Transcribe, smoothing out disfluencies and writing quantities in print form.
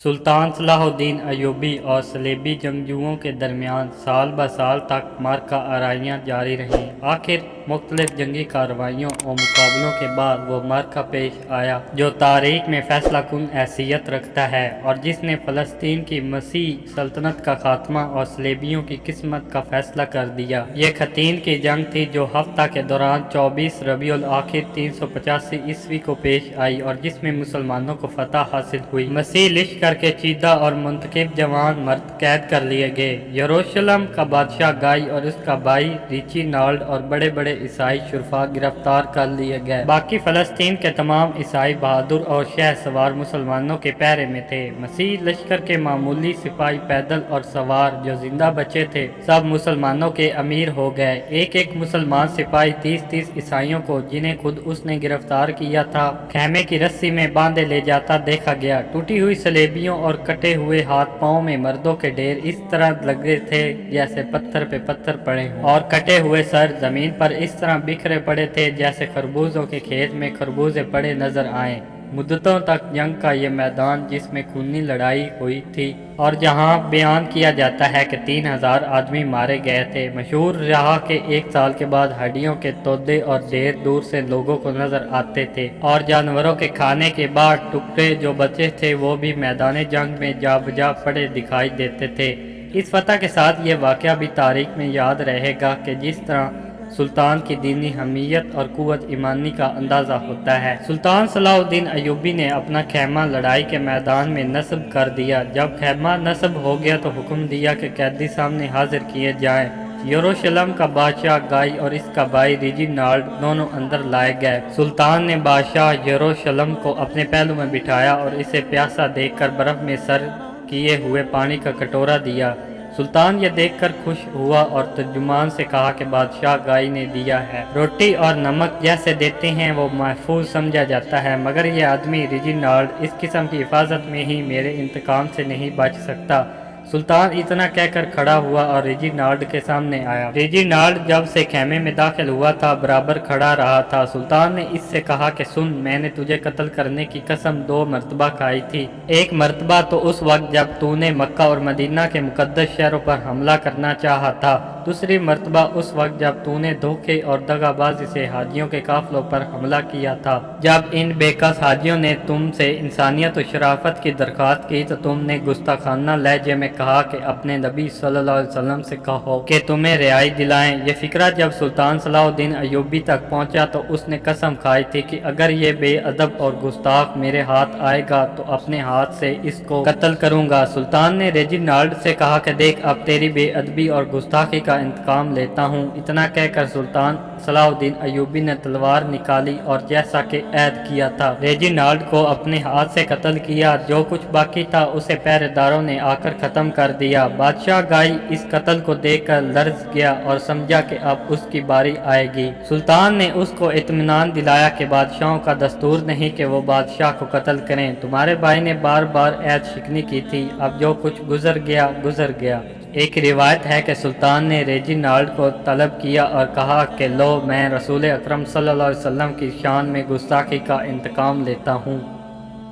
सुल्तान Salahuddin Ayyubi और सलेबी जंगजुओं के दरमियान साल ब साल तक मार्का आराइयाँ जारी रहीं। आखिर मुख्तलिफ जंगी कार्रवाइयों और मुकाबलों के बाद वो मार्का पेश आया जो तारीख में फैसला कुन हैसियत रखता है और जिसने फ़लस्तीन की मसीह सल्तनत का खात्मा और सलेबियों की किस्मत का फैसला कर दिया। ये खतीन की जंग थी जो हफ्ता के दौरान 24 रबीउल आखिर 385 ईस्वी को पेश आई और जिसमें मुसलमानों को फतह हासिल हुई। मसीह लश्कर के चीदा और मुंतखब जवान मर्द कैद कर लिए गए। यरूशलेम का बादशाह गाई और उसका भाई रिचीनाल्ड और बड़े बड़े ईसाई शुरफा गिरफ्तार कर लिए गए। बाकी फ़लस्तीन के तमाम ईसाई बहादुर और शह सवार मुसलमानों के पैरे में थे। मसीह लश्कर के मामूली सिपाही पैदल और सवार जो जिंदा बचे थे सब मुसलमानों के अमीर हो गए। एक एक मुसलमान सिपाही 30-30 ईसाइयों को जिन्हें खुद उसने गिरफ्तार किया था खेमे की रस्सी में बांधे ले जाता देखा गया। टूटी हुई सलेबियों और कटे हुए हाथ पांव में मर्दों के ढेर इस तरह लगे थे जैसे पत्थर पे पत्थर पड़े हों और कटे हुए सर जमीन पर इस तरह बिखरे पड़े थे जैसे खरबूजों के खेत में खरबूजे पड़े नजर आए। मुद्दतों तक जंग का ये मैदान जिसमें खूनी लड़ाई हुई थी और जहां बयान किया जाता है कि 3000 आदमी मारे गए थे, मशहूर रहा कि एक साल के बाद हड्डियों के तोदे और ढेर दूर से लोगों को नजर आते थे और जानवरों के खाने के बाद टुकड़े जो बचे थे वो भी मैदान जंग में जा बजा पड़े दिखाई देते थे। इस फतह के साथ ये वाक़या भी तारीख में याद रहेगा कि जिस तरह सुल्तान की दीनी हमीयत और कुव्वत ईमानी का अंदाज़ा होता है। सुल्तान सलाहुद्दीन अय्यूबी ने अपना खैमा लड़ाई के मैदान में नस्ब कर दिया। जब खैमा नस्ब हो गया तो हुक्म दिया कि कैदी सामने हाजिर किए जाएं। यरूशलेम का बादशाह गाई और इसका भाई रिजिनाल्ड दोनों अंदर लाए गए। सुल्तान ने बादशाह यरूशलेम को अपने पहलू में बिठाया और इसे प्यासा देखकर बर्फ में सर किए हुए पानी का कटोरा दिया। सुल्तान ये देखकर खुश हुआ और तर्जुमान से कहा कि बादशाह गाई ने दिया है। रोटी और नमक जैसे देते हैं वो महफूज समझा जाता है, मगर ये आदमी रिजिनाल्ड इस किस्म की हिफाजत में ही मेरे इंतकाम से नहीं बच सकता। सुल्तान इतना कहकर खड़ा हुआ और रिजिनाल्ड के सामने आया। रिजिनाल्ड जब से खेमे में दाखिल हुआ था बराबर खड़ा रहा था। सुल्तान ने इससे कहा कि सुन, मैंने तुझे कत्ल करने की कसम 2 मरतबा खाई थी। एक मरतबा तो उस वक्त जब तूने मक्का और मदीना के मुकद्दस शहरों पर हमला करना चाहा था, दूसरी मरतबा उस वक्त जब तूने धोखे और दगाबाजी से हाजियों के काफिलों पर हमला किया था। जब इन बेकस हाजियों ने तुमसे इंसानियत और शराफत की दरख्वास्त की तो तुमने गुस्ताखाना लहजे में कहा कि अपने नबी सल्लल्लाहु अलैहि वसल्लम से कहो कि तुम्हें रिहाई दिलाएं। ये फिक्रा जब सुल्तान सलाहुद्दीन अय्यूबी तक पहुंचा तो उसने कसम खाई थी कि अगर ये बेअदब और गुस्ताख मेरे हाथ आएगा तो अपने हाथ से इसको कत्ल करूंगा। सुल्तान ने रेजिनाल्ड से कहा कि देख, अब तेरी बेअदबी और गुस्ताखी का इंतकाम लेता हूँ। इतना कहकर सुल्तान सलाहुद्दीन अय्यूबी ने तलवार निकाली और जैसा कि ऐद किया था रेजिनाल्ड को अपने हाथ से कत्ल किया। जो कुछ बाकी था उसे पहरेदारों ने आकर खत्म कर दिया। बादशाह गाई इस कत्ल को देखकर लर्ज गया और समझा कि अब उसकी बारी आएगी। सुल्तान ने उसको इत्मीनान दिलाया कि बादशाहों का दस्तूर नहीं कि वो बादशाह को कत्ल करें। तुम्हारे भाई ने बार बार ऐद शिकनी की थी, अब जो कुछ गुजर गया गुजर गया। एक रिवायत है कि सुल्तान ने रेजिनाल्ड को तलब किया और कहा कि लो, मैं रसूल अकरम सल्लल्लाहु अलैहि वसल्लम की शान में गुस्ताखी का इंतकाम लेता हूँ।